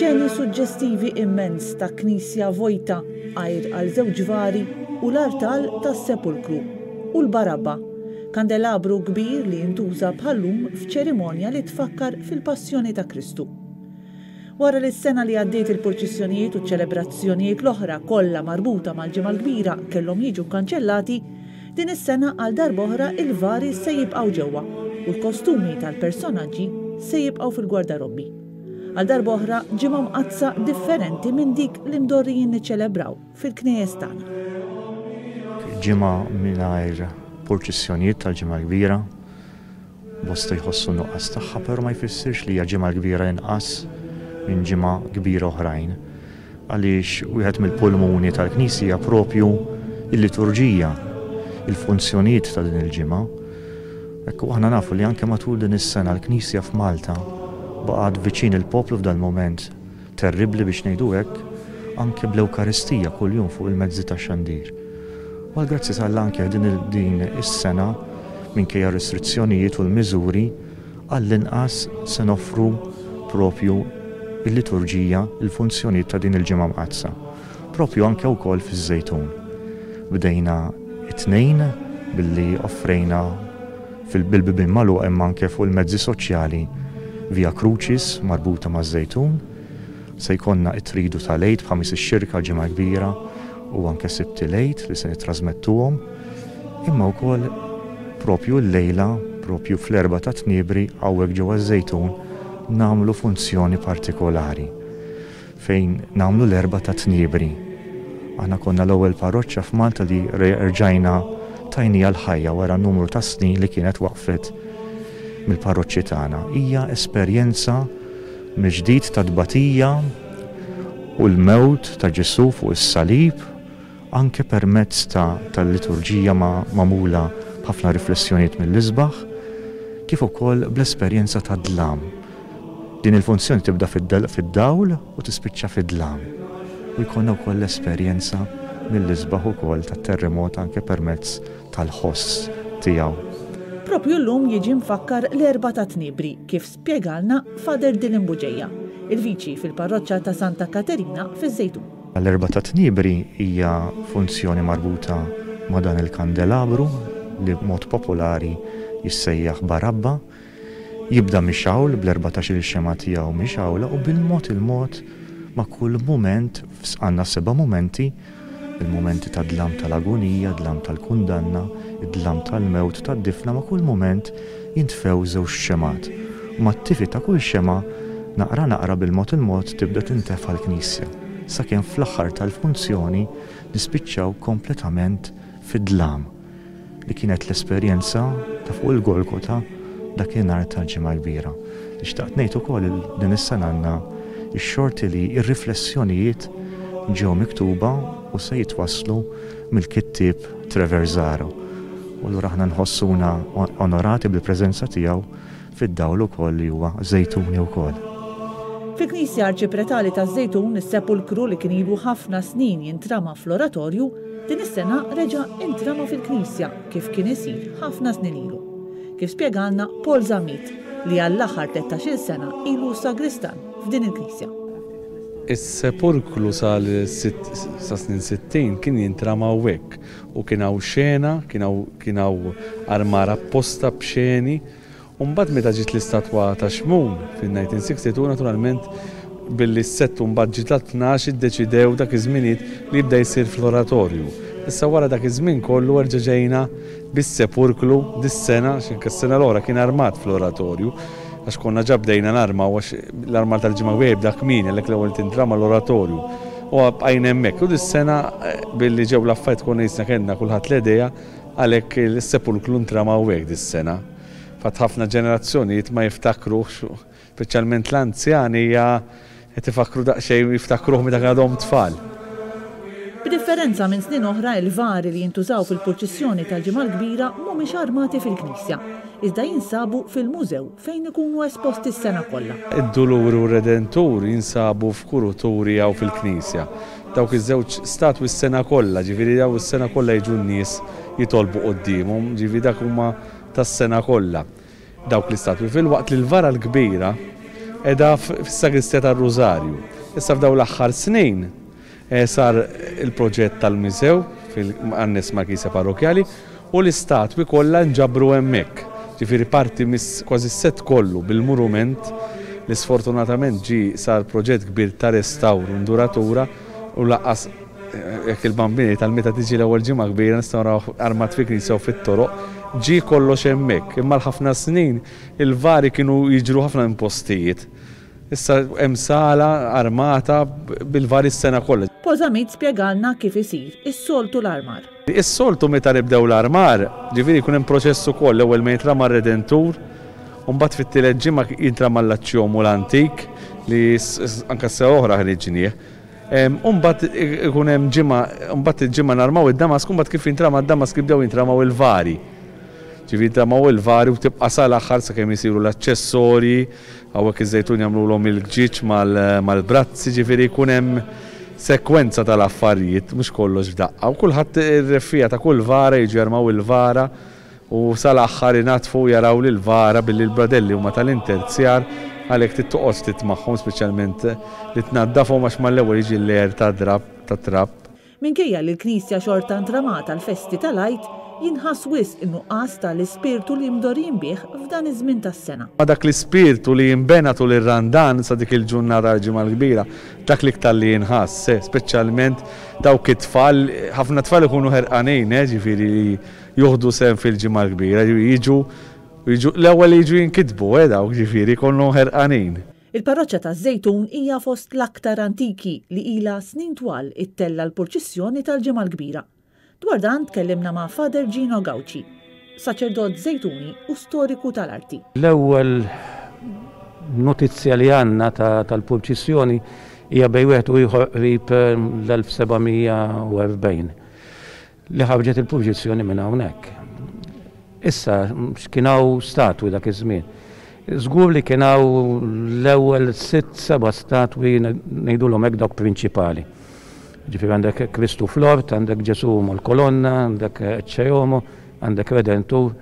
Xeni suġġestivi immens ta' knisja vojta, għajr għal żewġ vari u l-artal tas-sepulkru u l-barabba, kandelabru kbir li jintuża bħallum f'ċerimonja li tfakkar fil-Passjoni ta' Kristu. Wara li s-sena li għaddiet il-proċessjonijiet u ċelebrazzjonijiet l-oħra kollha marbuta mal-ġimgħa l-kbira kellhom jiġu kkanċellati, din is-sena għal darb'oħra il-vari se jibqgħu ġewwa u l-kostumi tal-personaġġi se jibqgħu fil-gwardarobbi. Għal darb'oħra ġimgħa mqazza differenti minn dik li mdorrijin niċċelebraw fil-knejjes tagħna. Ġimgħa mingħajr proċessjonijiet tal-ġimgħa l-kbira, bosta jħossu nuqqas tagħha, però ma jfissirx li hija ġimgħa l-kbira inqas minn ġimgħa kbira oħrajn. Għaliex wieħed mill-pulmuni tal-Knisja propju il-liturġija, il-funzjonijiet ta' din il-ġimgħa. Ekku aħna nafu li anke matul din is-sena l-Knisja f'Malta baqgħet viċin il-poplu f'dan moment terribbli biex ngħidu hekk, anke bl-Ewkaristija kuljum fuq il-mezzi tax-xandir. Għal grazzi tal-anke din is-sena minkejja restrizzjonijiet u l-miżuri għall-inqas se noffru propju il-liturġija, il-funzjonijiet ta' din il-ġimgħa mqazza. Propju anke wkoll fiż-Żejtun. Bdejna it-tnejn billi offrejna bil-bibien magħluq hemm anke fuq il-mezzi soċjali Via Crucis marbuta maż-Żejtun. Se jkollna t-tridu tal-Eid b'ħamis ix-xirka ġimgħa kbira u anke Sibti l-Eid li se nittrażmettuhom. Imma wkoll propju l-lejla, propju fl-4 ta' Tniebri hawnhekk ġewwa ż-Żejtun nagħmlu funzjoni partikolari fejn nagħmlu l-4 ta' Tniebri. Aħna konna l-ewwel parroċċja f'Malta li rġajna tajnija l-ħajja wara numru ta' snin li kienet waqfet mill-parroċċji tagħna. Hija esperjenza mill-ġdid ta' tbatija u l-mewt ta' Ġesu fuq is-salib anke permezz tal-liturġija magħmula b'ħafna riflessjonijiet mill-isbaħ kif ukoll bl-esperjenza ta' dlam. Din il-funzjoni tibda fid-dawl u tispiċċa fid-dlam. U jkollna wkoll l-esperjenza mill-isbaħ ukoll tat-terremot anke permezz tal-ħoss tiegħu. Propju llum jiġi mfakkar l-4 ta' Tniebri kif spjegalna Fader Dylan Buġejja, il-viċi fil-parroċċja ta' Santa Katerina fiż-Żejtun. L-4 ta' Tniebri hija funzjoni marbuta ma' dan il-kandelabru li b'mod popolari jissejjaħ barabba. Jibda mixawl bl-14 il-xema tiegħu mixawla u bil-mod il-mod ma' kull mument għandna 7 momenti, il-momenti ta' dlam tal-agonija, dlam tal-kundanna, id-dlam tal-mewt, tad-difna ma' kull moment jintfew żewġ xemat. Ma' t-tifi ta' kull xema naqra bil-mod il-mod tibda tintefa' l-Knisja. Sakemm fl-aħħar tal-funzjoni nispiċċaw kompletament fid-dlam li kienet l-esperjenza ta' fuq il-Golgota dakinhar tal-ġimgħa kbira. Nixtaqt ngħid ukoll din is-sena għandna x-xorti li r-riflessjonijiet ġew miktuba u se jitwasslu mill-kittieb Treverzaro. U allura aħna nħossuna onorati bil-preżenza tiegħu fid-dawl ukoll li huwa Żejtuni wkoll. Fil-Knisja Arċipretali taż-Żejtun is-sepulkru li kien ilu ħafna snin jintrama fl-oratorju, din is-sena reġa' intrama fil-Knisja kif kien isir ħafna snin ilu. Kif spjegalna Paul Zamit li għall-aħħar 13 sena ilu sagristan f'din il-Knisja. Is-sepulkru sa snin 60 kien jintrama hawnhekk u kien hawn xena, kien hawn armara apposta b'xeni u mbagħad meta ġiet l-istatwa ta' Xmun fin-1962 naturalment billi s-sett u mbagħad ġiet l-12 iddeċidew dak iż-żminijiet li jibda jsir fl-oratorju. Issa wara dak iż-żmien kollu erġa' ġejna bis-sepulkru dis-sena x'inke s-sena l-ora kien armat fl-oratorju għax konna ġabdejna l-arma tal-ġimgħa jibda kmieni għalhekk l-ewwel tintrama l-oratorju. U bqajna hemmhekk u dis-sena billi ġew l-affarijiet konna jisna kellna kulħadd l-idea għalhekk is-sepulkru ntrama hawnhekk dis-sena. Fatt ħafna ġenerazzjonijiet ma jiftakrux, speċjalment l-anzjani qed ifakru daqsxejn jiftakruh meta għadhom tfal. B'differenza minn snin oħra il-vari li jintużaw fil-proċessjoni tal-ġimgħa l-kbira mhumiex armati fil-Knisja, iżda jinsabu fil-mużew fejn ikunu esposti s-sena kollha. Id-Dulur u Redentur jinsabu f'kuruturi jew fil-Knisja. Dawk iż-żewġ statwi s-sena kollha, ġifieri daw is-sena kollha jiġu n-nies jitolbu qudiemhom, ġifieri dak huma tas-sena kollha. Dawk l-istatwi fil-waqt li l-vara l-kbira edha fis-sagristja tar-Rużarju. Issa f'dawn l-aħħar snin sar il-proġett tal-Miżew fil-annes ma' Kisja Parrokjali u l-istatwi kollha nġabru hemmhekk. Ġifieri parti kważi s-set kollu bil-murument li sfortunatament sar proġett kbir ta' restawr u nduratura u laqqas jekk il-bambini tal-meta tiġi l-ewwel ġimgħa kbira nistgħu naraw armat fi knisja u fit-toroq kollox hemmhekk. Imma l-ħafna snin il-vari kienu jiġru ħafna impostijiet. Issa hemm sala armata bil-vari s-sena kollha. Pożamit spjegalna kif isir is-soltu l-armar. Is-soltu meta nibdew l-armar, ġifieri jkun hemm proċess ukoll l-ewwel ma jitrama r-Redentur, u mbagħad fit-tielet ġimgħa jintrama l-Aċċjomu l-Antik li anke s-sena oħra ħriġnieh. U mbagħad ikun hemm ġimgħa, mbagħad il-ġimgħa narmaw id-Damask, u mbagħad kif jintrama d-Damask jibdew jintramaw il-vari. Ġifieri jintramaw il-vari u tibqa' sal-aħħar sakemm isiru l-aċċessorji, hawnhekk iż-żejtun jagħmluhom il-ġġiġ mal-brazzi, ġifieri jkun hemm sekwenza tal-affarijiet, mhux kollox f'daqqa. U kulħadd ir-reffija ta' kull vara jiġu jarmaw il-vara u sal-aħħar inatfu jaraw lil vara billi l-bradelli huma tal-interzjar għalhekk tittoqgħod ftit magħhom speċjalment li tnaddafhom għax mal-ewwel jiġi l-lejer tat-trapp. Minkejja li l-Knisja xorta ntramata l-festi tal-Għid jinħass wisq in-nuqqas tal-ispirtu li mdorin bih f'dan iż-żmien tas-sena. Ma dak l-ispirtu li jinbena tul ir-Randan sa dik il-ġurnata tal-ġimgħa l-kbira, dak l-iktar li jinħass, speċjalment dawk it-tfal, ħafna tfal ikunu ħerqanin, ġifieri li juħdu sehem fil-ġimgħa l-kbira, l-ewwel jiġu jinkitbu dawk ġifieri jkunu ħerqanin. Il-parroċċja taż-Żejtun hija fost l-aktar antiki li ilha snin twal ittella l-purċissjoni tal-ġimgħa l-kbira. Dwar dan tkellimna ma' Father Gino Gauci, saċerdot Żejtuni u storiku tal-arti. L-ewwel notizja li għandna tal-purċissjoni hija bejn wieħed u ieħor qrib l-1740 li ħarġet il-purċissjoni minn hawnhekk. Issa kien hawn statwi dak iż-żmien. Żgur li kien hawn l-ewwel 6-7 statwi ngħidulhom hekk dawk prinċipali. Ġifieri għandek Kristu fl-ort, għandek Ġesu mal-kolonna, għandek Aċċjomu, għandek Redentur,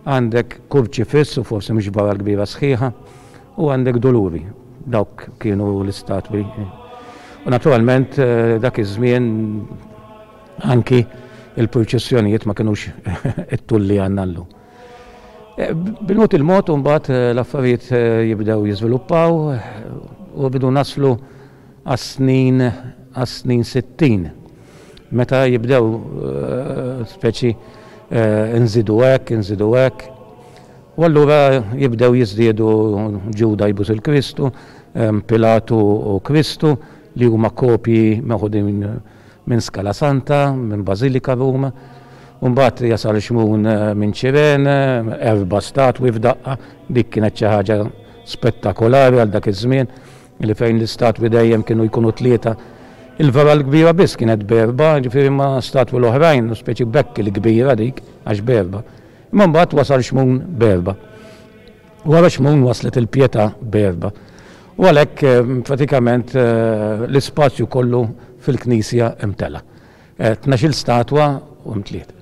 għandek Kurċifiss u forsi mhux barra l-kbira sħiħa, u għandek Doluri. Dawk kienu l-istatwi. U naturalment dak iż-żmien anki il-purċissjonijiet ma kinux it-tulli għandna llum. Bil-mod il-mod mbagħad l-affarijiet jibdew jiżviluppaw u bidu naslu għas-snin 60. Meta jibdew speċi nżidu hekk. U allura jibdew jiżdiedu Ġuda jbus il-Kristu, Pilatu u Kristu li huma kopji meħudin minn Skala Santa, minn Bażilika Ruma. Mbagħad jasal Xmun minn Ċirene, 4 statwi f'daqqa, dik kienet xi ħaġa spettakolari għal dak iż-żmien li fejn l-istatwi dejjem kienu jkunu 3. Il-vera l-kbira biss kienet b'4, ġifieri ma statwi l-oħrajn, speċi bekk il-kbira dik għax b'4. Imma mbagħad wasal Xmun b'4. Wara Xmun waslet il-Pjetà b'4. U għalhekk pratikament l-ispazju kollu fil-Knisja imtela. 12 statwa u mtliet.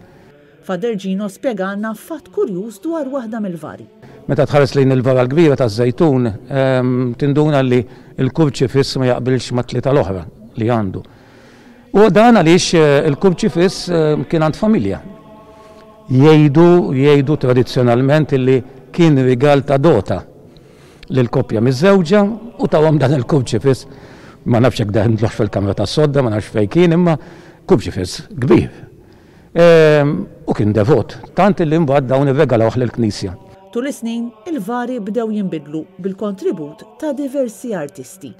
Father Gino spjegalna fatt kurjuż dwar waħda mill-vari. Meta tħares lejn il-vara l-kbira taż-Żejtun, tinduna li l-Kurċifiss ma jaqbilx ma' 3 l-oħra li għandu. U dan għaliex il-Kurċifiss kien għand familja. Jgħidu tradizzjonalment li kien rigal ta' dota lill-koppja miż-żewġa u tawhom dan il-Kurċifiss. Ma nafx hekk daħlu fil-kamra tas-sodda, ma nafx fejn kien, imma Kurċifiss kbir. U kien devot, tant li mbagħad dawn irregalawh lill-Knisja. Tul is-snin il-vari bdew jinbidlu bil-kontribut ta' diversi artisti.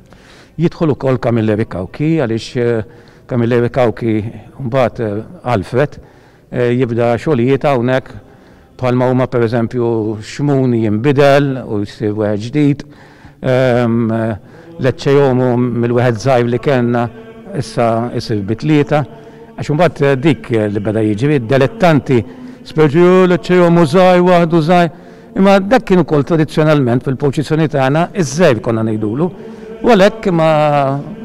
Jidħol ukoll Camilleri Cauchi għaliex Camilleri Cauchi mbagħad Alfred jibda xogħlijiet hawnhekk bħalma huma pereżempju Xmun jinbidel u jsir wieħed ġdid. L-Aċċjomu mill-wieħed żgħir li kellna issa jsir b'3. Għax mbagħad dik li beda jiġri dilettanti speċi l-Aċċjomu żgħir waħdu żgħir. Imma dak kien ukoll tradizzjonalment fil-purċissjoni tagħna iż-żgħir konna ngħidulu. U għalhekk ma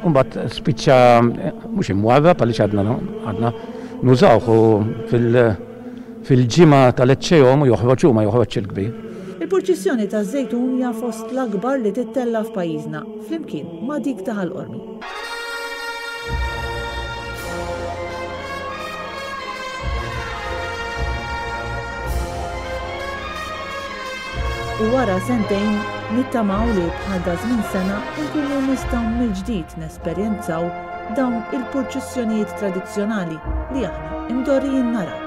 mbagħad spiċċa mhux imwarrab għaliex għadna nużawh fil-ġimgħa tal-Aċċjomu joħroġ huma joħroġ il-kbir. Il-purċissjoni ta' Żejtun hija fost l-akbar li tittella f'pajjiżna, flimkien ma' dik ta' Ħalqormi. U wara sentejn nittamaw li bħal żmien sena nkunu nistgħu mill-ġdid nesperjenzaw dawn il-purċissjonijiet tradizzjonali li aħna imdorrijin naraw.